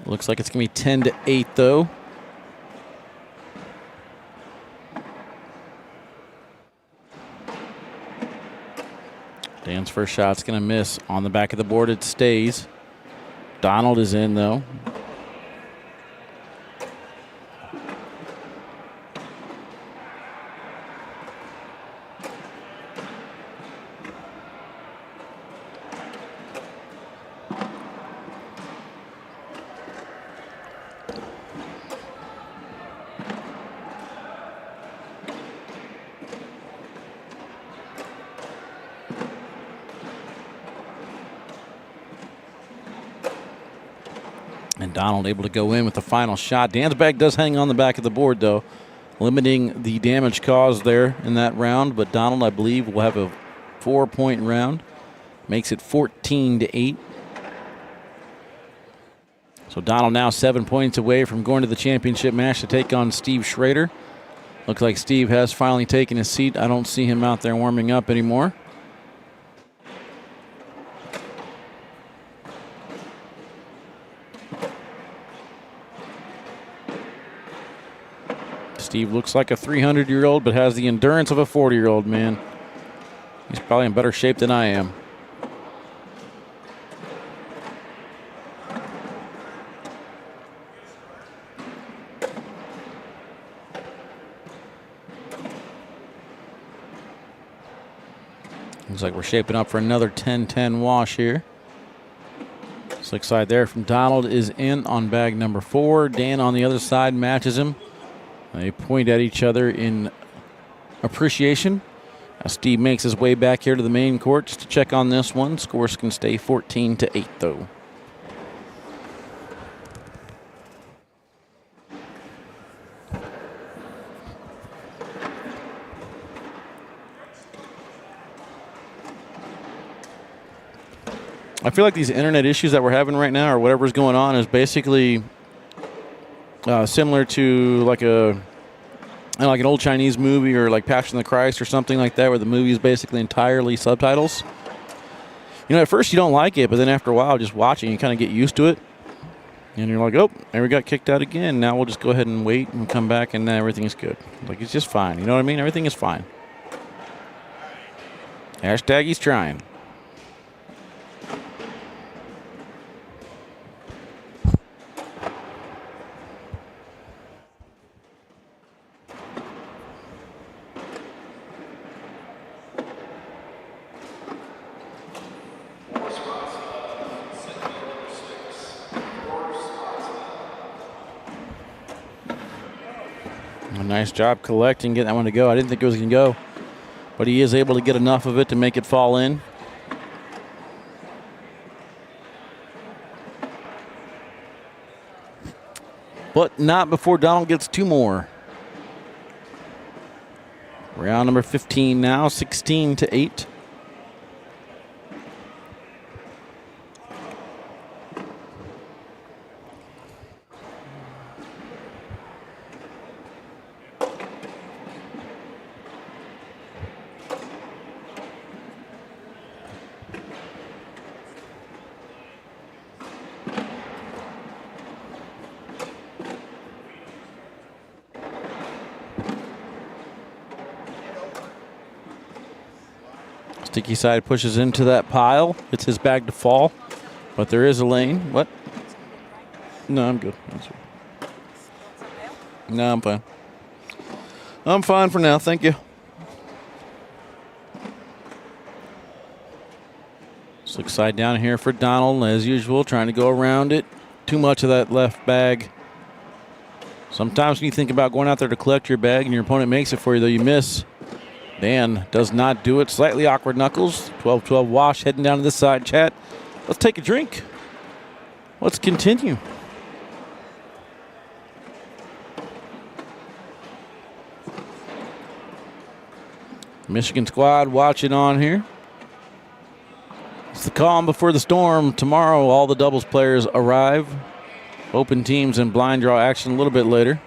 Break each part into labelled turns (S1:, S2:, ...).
S1: Looks like it's going to be 10-8, though. Dan's first shot's going to miss. On the back of the board, it stays. Donald is in, though. And Donald able to go in with the final shot. Dan's bag does hang on the back of the board, though, limiting the damage caused there in that round. But Donald, I believe, will have a 4-point round. Makes it 14-8. So Donald now 7 points away from going to the championship match to take on Steve Schrader. Looks like Steve has finally taken his seat. I don't see him out there warming up anymore. Steve looks like a 300-year-old, but has the endurance of a 40-year-old, man. He's probably in better shape than I am. Looks like we're shaping up for another 10-10 wash here. Slick side there from Donald is in on bag number 4. Dan on the other side matches him. They point at each other in appreciation. As Steve makes his way back here to the main court just to check on this one. Scores can stay 14-8, though. I feel like these internet issues that we're having right now, or whatever's going on, is basically similar to like like an old Chinese movie or like Passion of the Christ or something like that, where the movie is basically entirely subtitles. You know, at first you don't like it, but then after a while, just watching, you kind of get used to it. And you're like, oh, and we got kicked out again. Now we'll just go ahead and wait and come back, and then everything is good. Like, it's just fine. You know what I mean? Everything is fine. Hashtag he's trying. Nice job collecting, getting that one to go. I didn't think it was going to go, but he is able to get enough of it to make it fall in. But not before Donald gets 2 more. Round number 15 now, 16-8. Sticky side pushes into that pile. It's his bag to fall, but there is a lane. What? No, I'm good. No, I'm fine. I'm fine for now. Thank you. Slick side down here for Donald, as usual, trying to go around it. Too much of that left bag. Sometimes when you think about going out there to collect your bag and your opponent makes it for you, though, you miss. Dan does not do it. Slightly awkward knuckles. 12-12 wash heading down to this side, chat. Let's take a drink. Let's continue. Michigan squad watching on here. It's the calm before the storm. Tomorrow, all the doubles players arrive. Open teams and blind draw action a little bit later.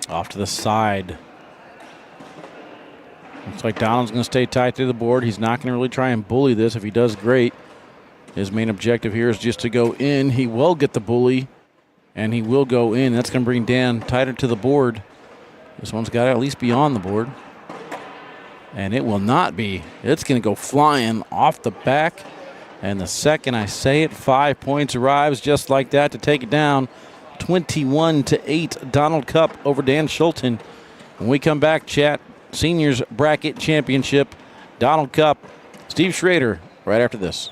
S1: Off to the side. Looks like Donald's going to stay tight to the board. He's not going to really try and bully this. If he does, great. His main objective here is just to go in. He will get the bully, and he will go in. That's going to bring Dan tighter to the board. This one's got to at least be on the board. And it will not be. It's going to go flying off the back. And the second I say it, 5 points arrives just like that to take it down. 21-8, Donald Cup over Dan Schulten. When we come back, chat, Seniors Bracket Championship, Donald Cup, Steve Schrader, right after this.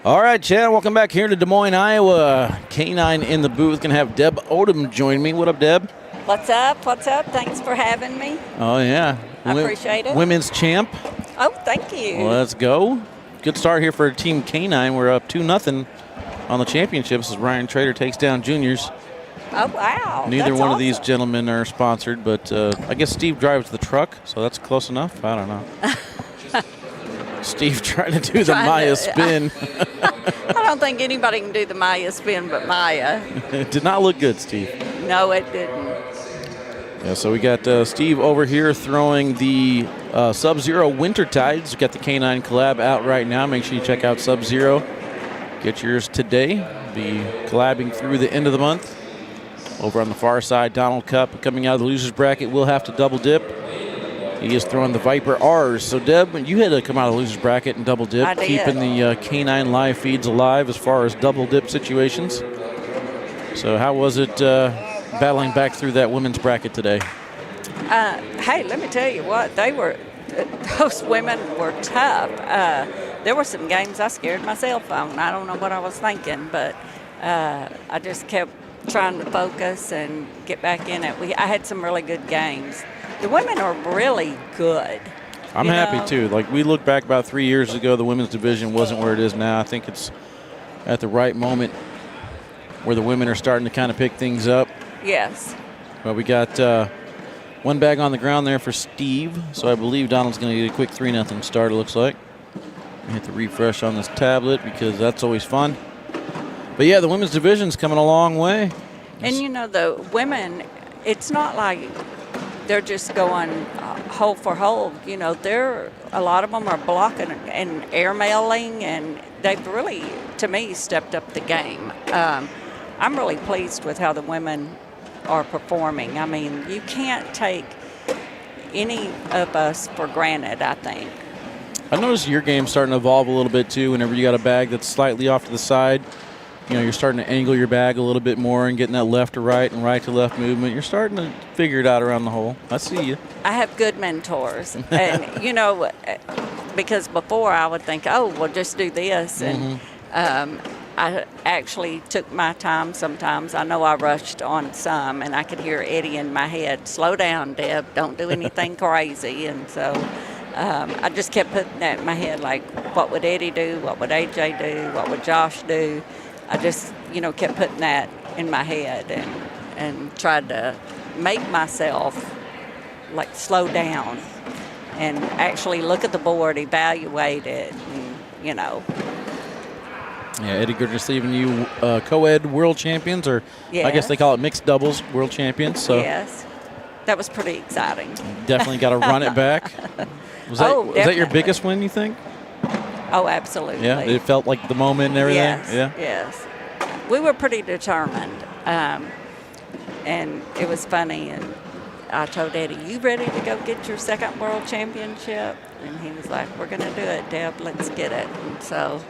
S1: All right, Chad, welcome back here to Des Moines, Iowa. K9 in the booth. Going to have Deb Odom join me. What up, Deb?
S2: What's up? What's up? Thanks for having me.
S1: Oh, yeah.
S2: I appreciate it.
S1: Women's champ.
S2: Oh, thank you.
S1: Let's go. Good start here for Team K9. We're up 2-0 on the championships as Ryan Trader takes down juniors.
S2: Oh, wow.
S1: Neither
S2: That's
S1: one
S2: awesome.
S1: of these gentlemen are sponsored, but I guess Steve drives the truck, so that's close enough. I don't know. Steve trying to do the Maya spin.
S2: I don't think anybody can do the Maya spin but Maya.
S1: It did not look good, Steve.
S2: No, it didn't.
S1: Yeah, so we got Steve over here throwing the Sub-Zero Winter Tides. We've got the K9 collab out right now. Make sure you check out Sub-Zero. Get yours today. Be collabing through the end of the month. Over on the far side, Donald Cup coming out of the loser's bracket will have to double dip. He is throwing the Viper R's. So, Deb, you had to come out of the loser's bracket and double dip,
S2: I did.
S1: keeping the K9 live feeds alive as far as double dip situations. So how was it battling back through that women's bracket today?
S2: Hey, let me tell you what, those women were tough. There were some games I scared my cell phone. I don't know what I was thinking, but I just kept trying to focus and get back in it. I had some really good games. The women are really good.
S1: I'm happy too. Like, we look back about 3 years ago, the women's division wasn't where it is now. I think it's at the right moment where the women are starting to kind of pick things up.
S2: Yes.
S1: But we got one bag on the ground there for Steve. So I believe Donald's going to get a quick 3-0 start, it looks like. Hit the refresh on this tablet because that's always fun. But yeah, the women's division's coming a long way.
S2: And you know, the women, it's not like they're just going hole for hole. You know, a lot of them are blocking and airmailing, and they've really, to me, stepped up the game. I'm really pleased with how the women are performing. I mean, you can't take any of us for granted, I think.
S1: I noticed your game's starting to evolve a little bit too. Whenever you got a bag that's slightly off to the side, you're starting to angle your bag a little bit more and getting that left to right and right to left movement. You're starting to figure it out around the hole. I see you.
S2: I have good mentors. And, because before I would think, oh, well, just do this. And I actually took my time sometimes. I know I rushed on some, and I could hear Eddie in my head, slow down, Deb, don't do anything crazy. And so I just kept putting that in my head, like, what would Eddie do? What would AJ do? What would Josh do? I just, kept putting that in my head and tried to make myself, like, slow down and actually look at the board, evaluate it, and.
S1: Yeah, Eddie Goodrich leaving you co-ed world champions, or
S2: Yes.
S1: I guess they call it mixed doubles world champions. So
S2: Yes, that was pretty exciting.
S1: definitely got to run it back. Was that your
S2: definitely.
S1: biggest win, you think?
S2: Oh, absolutely.
S1: Yeah, it felt like the moment and everything.
S2: Yes. We were pretty determined, and it was funny. And I told Eddie, "You ready to go get your second world championship?" And he was like, "We're going to do it, Deb. Let's get it." And so